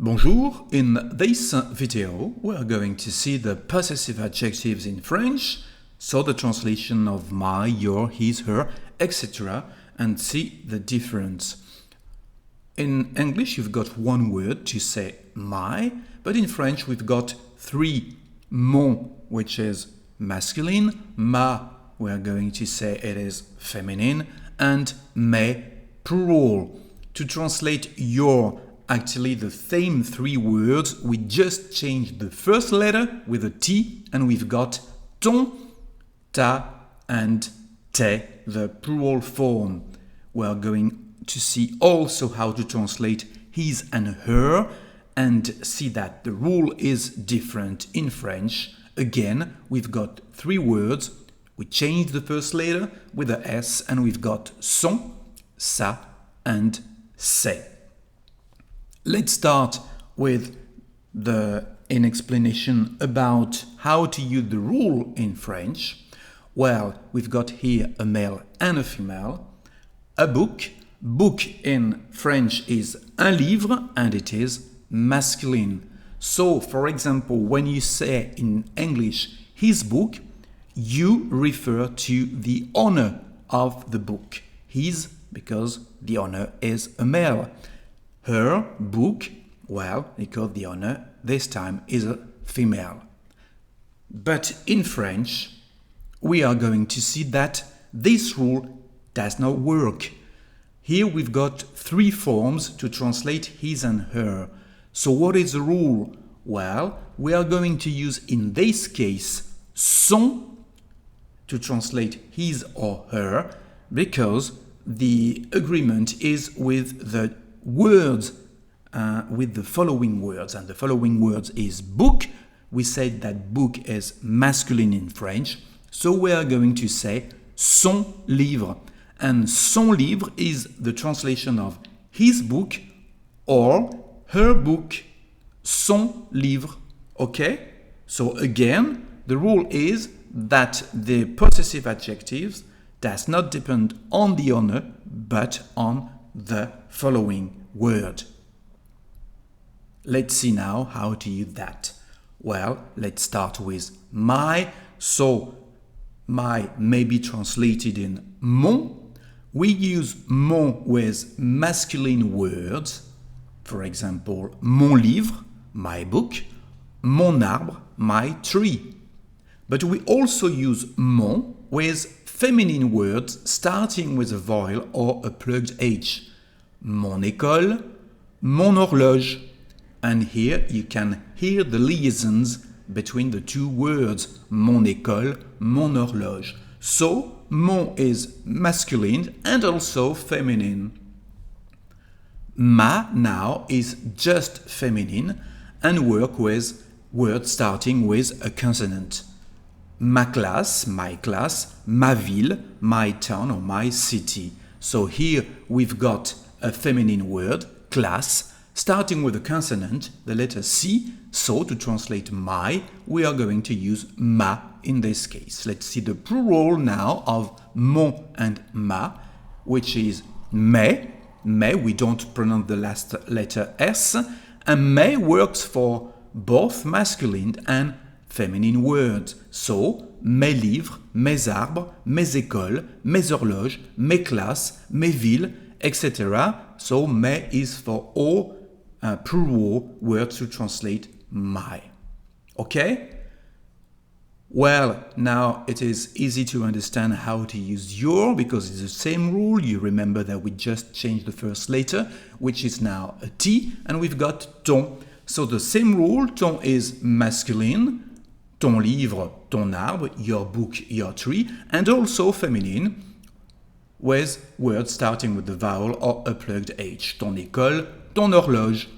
Bonjour, in this video we are going to see the possessive adjectives in French, so the translation of my, your, his, her, etc. and see the difference. In English you've got one word to say my, but in French we've got three. Mon, which is masculine, ma, we are going to say it is feminine, and mes, plural. To translate your, actually the same three words, we just changed the first letter with a T and we've got ton, ta and te, the plural form. We are going to see also how to translate his and her and see that the rule is different in French. Again, we've got three words. We changed the first letter with a S and we've got son, sa and c'est. Let's start with an explanation about how to use the rule in French. Well, we've got here a male and a female. A book. Book in French is un livre and it is masculine. So, for example, when you say in English his book, you refer to the owner of the book. His, because the owner is a male. Her book, well, because the owner this time is a female. But in French, we are going to see that this rule does not work. Here we've got three forms to translate his and her. So what is the rule? Well, we are going to use in this case son to translate his or her because the agreement is with the words, with the following words, and the following words is book. We said that book is masculine in French, so we are going to say son livre, and son livre is the translation of his book or her book, son livre. Okay? So again, the rule is that the possessive adjectives does not depend on the owner but on the following word. Let's see now how to use that. Well, let's start with my. So my may be translated in mon. We use mon with masculine words. For example, mon livre, my book, mon arbre, my tree. But we also use mon with feminine words starting with a vowel or a plugged H. Mon école, mon horloge. And here you can hear the liaisons between the two words, mon école, mon horloge. So, mon is masculine and also feminine. Ma now is just feminine and work with words starting with a consonant. Ma classe, my class, ma ville, my town or my city. So here we've got a feminine word, class, starting with a consonant, the letter C. So to translate my, we are going to use ma in this case. Let's see the plural now of mon and ma, which is mes. Mes, we don't pronounce the last letter S, and mes works for both masculine and feminine words. So, mes livres, mes arbres, mes écoles, mes horloges, mes classes, mes villes, etc. So, mes is for all plural words to translate my. Okay? Well, now it is easy to understand how to use your because it's the same rule. You remember that we just changed the first letter, which is now a T, and we've got ton. So the same rule, ton is masculine, ton livre, ton arbre, your book, your tree, and also feminine with words starting with the vowel or a plugged H. Ton école, ton horloge.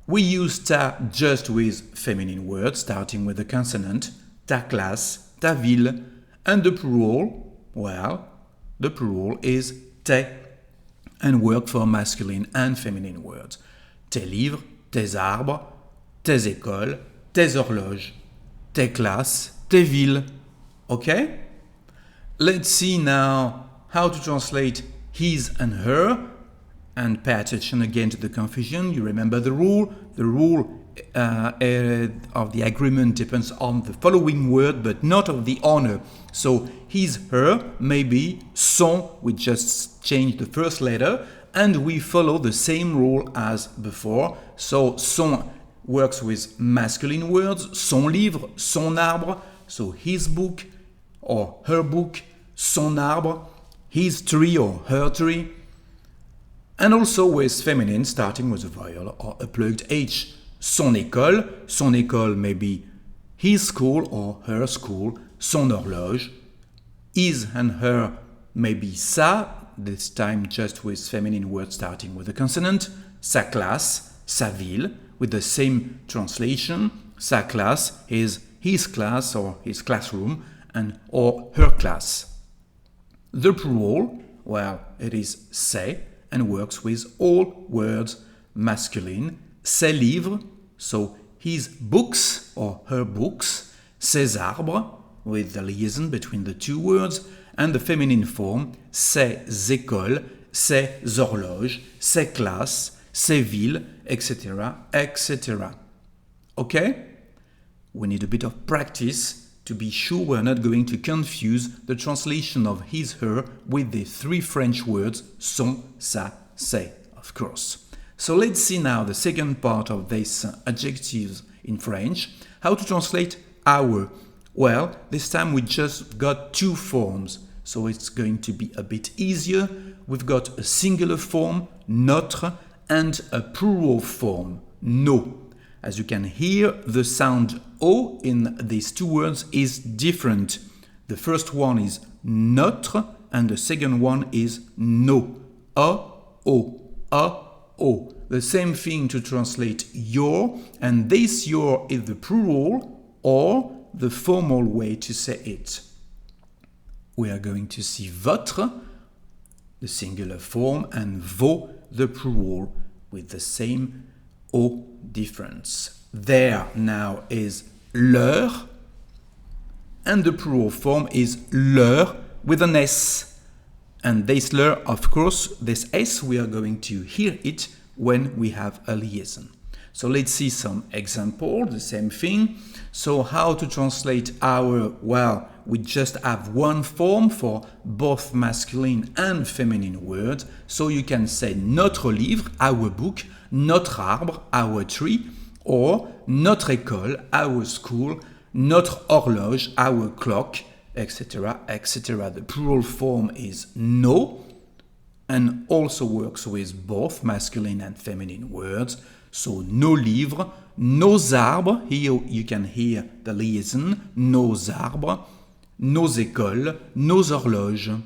We use ta just with feminine words starting with a consonant, ta classe, ta ville, and the plural, well, the plural is tes, and work for masculine and feminine words. Tes livres, tes arbres, tes écoles, tes horloges, tes classes, tes villes. Okay? Let's see now how to translate his and her And pay attention again to the confusion. You remember the rule. The rule of the agreement depends on the following word, but not of the owner. So his, her, maybe son, we just change the first letter, and we follow the same rule as before. So son works with masculine words, son livre, son arbre, so his book or her book, son arbre, his tree or her tree, and also with feminine starting with a vowel or a plugged H. Son école may be his school or her school, son horloge. His and her may be sa, this time just with feminine words starting with a consonant, sa classe, sa ville, with the same translation. Sa classe is his class or his classroom, and or her class. The plural, well, it is ses and works with all words masculine. Ses livres, so his books or her books. Ses arbres, with the liaison between the two words, and the feminine form, ses écoles, ses horloges, ses classes, ses villes, etc., etc. Okay? We need a bit of practice to be sure we're not going to confuse the translation of his, her with the three French words son, sa, ses, of course. So let's see now the second part of this adjectives in French. How to translate our. Well, this time we just got two forms, so it's going to be a bit easier. We've got a singular form, notre, and a plural form, nos. As you can hear, the sound O in these two words is different. The first one is notre, and the second one is nos. A-O, A-O. The same thing to translate your, and this your is the plural or the formal way to say it. We are going to see votre, the singular form, and vos, the plural, with the same O difference. Their now is leur, and the plural form is leur with an S. And this leur, of course, this S, we are going to hear it when we have a liaison. So let's see some example, the same thing. So how to translate our, well, we just have one form for both masculine and feminine words. So you can say notre livre, our book, notre arbre, our tree, or notre école, our school, notre horloge, our clock, etc., etc. The plural form is nos, and also works with both masculine and feminine words. So nos livres, nos arbres, here you can hear the liaison, nos arbres, nos écoles, nos horloges.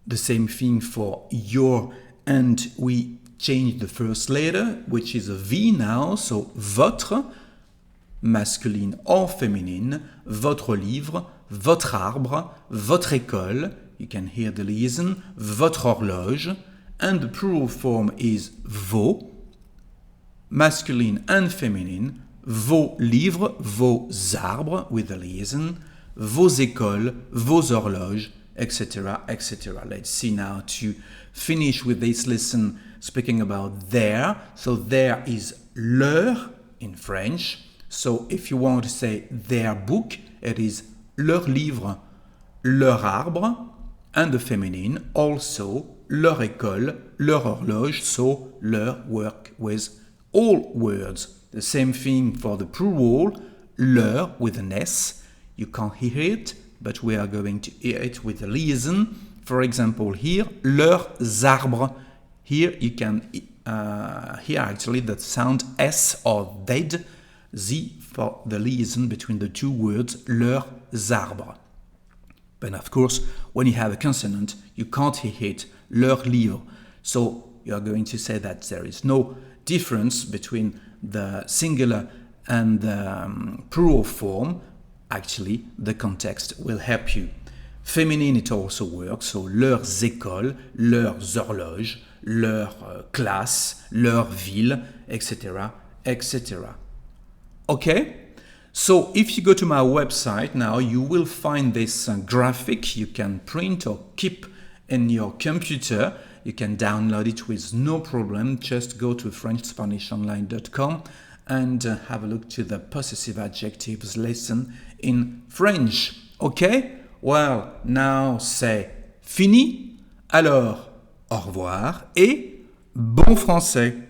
The same thing for your, and we change the first letter, which is a V now, so votre, masculine or feminine, votre livre, votre arbre, votre école, you can hear the liaison, votre horloge, and the plural form is vos, masculine and feminine, vos livres, vos arbres, with the liaison, vos écoles, vos horloges, etc., etc. Let's see now to finish with this lesson speaking about their. So there is leur in French. So if you want to say their book, it is leur livre, leur arbre, and the feminine also leur école, leur horloge, so leur work with all words. The same thing for the plural, leur with an S. You can't hear it, but we are going to hear it with a liaison. For example, here, leurs arbres. Here you can hear actually the sound S or Z, Z for the liaison between the two words, leurs arbres. But of course, when you have a consonant, you can't hear it, leur livre. So you are going to say that there is no difference between the singular and the plural form. Actually, the context will help you. Feminine, it also works, so leurs écoles, leurs horloges, leur classe, leur ville, etc., etc. Okay? So if you go to my website now, you will find this graphic you can print or keep in your computer. You can download it with no problem. Just go to FrenchSpanishOnline.com and have a look to the possessive adjectives lesson in French. Okay? Well, now say fini. Alors, au revoir et bon français.